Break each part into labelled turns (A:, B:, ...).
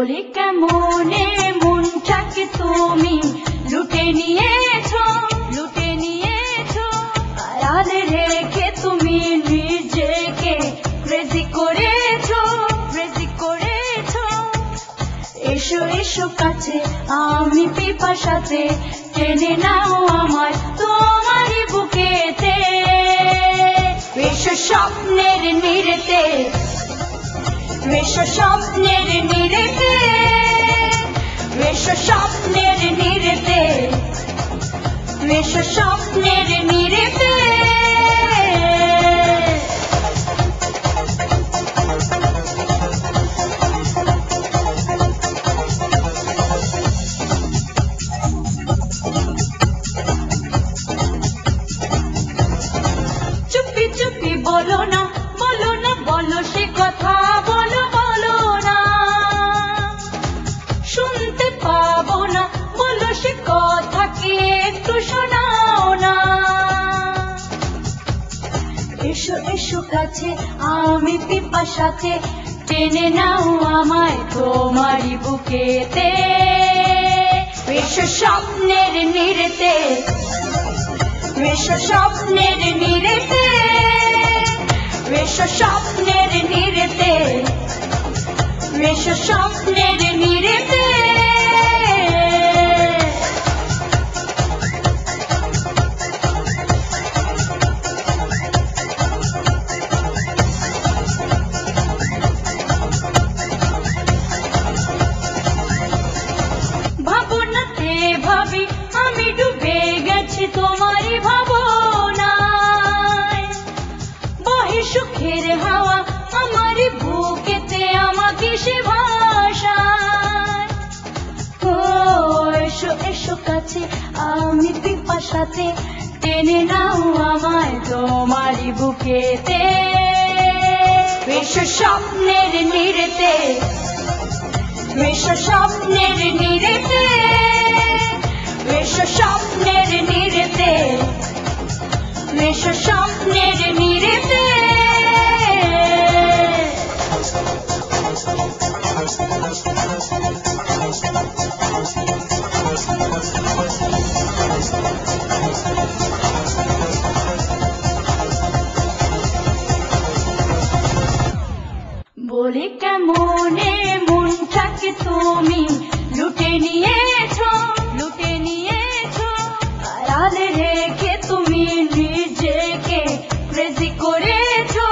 A: বলি কেমনে মনটাকে তুমি লুটে নিয়েছো আড়ালে রেখে তুমি নিজেকে ক্রেজি করেছো এসো এসো কাছে আমি পিপাসাতে টেনে নাও আমায় তোমারই বুকেতে এসো স্বপ্নের নিরেতে এসো স্বপ্নের নিরেতে এসো স্বপ্নের নিরেতে এসো স্বপ্নের নিরেতে চুপি চুপি বলো না বলো সে কথা বলো না শুনতে পাবো না বলো সে কথা কি একটু শোনাও না এসো এসো কাছে আমি পিপাসাতে টেনে নাও আমায় তোমারই বুকেতে এসো স্বপ্নের নিরেতে এসো স্বপ্নের নিরেতে এসো স্বপ্নের নিরেতে এসো স্বপ্নের নিরেতে ভাবনাতে ভাবি আমি ডুবে গেছি তোমারই ভাবনায় বহে সুখের হাওয়া আমারই বুকেতে আমাকে সে ভাষায় ও এসো এসো কাছে আমি পিপাসাতে টেনে নাও আমায় তোমারই বুকেতে এসো স্বপ্নের নিরেতে এসো স্বপ্নের নিরেতে এসো স্বপ্নের নিরেতে এসো স্বপ্নের নিরেতে বলি কেমনে মনটাকে তুমি লুটে নিয়েছো আড়ালে রেখে তুমি নিজেকে ক্রেজি করেছো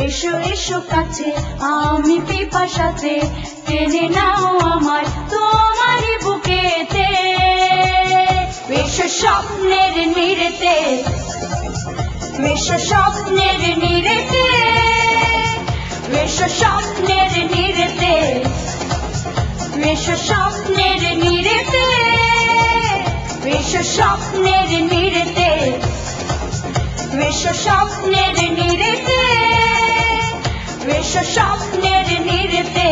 A: এসো এসো কাছে আমি পিপাসাতে টেনে নাও আমায় তোমারই বুকেতে এসো স্বপ্নের নিরেতে এসো স্বপ্নের নিরেতে এসো স্বপ্নের নিরেতে এসো স্বপ্নের নিরেতে এসো স্বপ্নের নিরেতে এসো স্বপ্নের নিরেতে এসো স্বপ্নের নিরেতে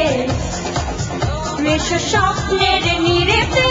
A: এসো স্বপ্নের নিরেতে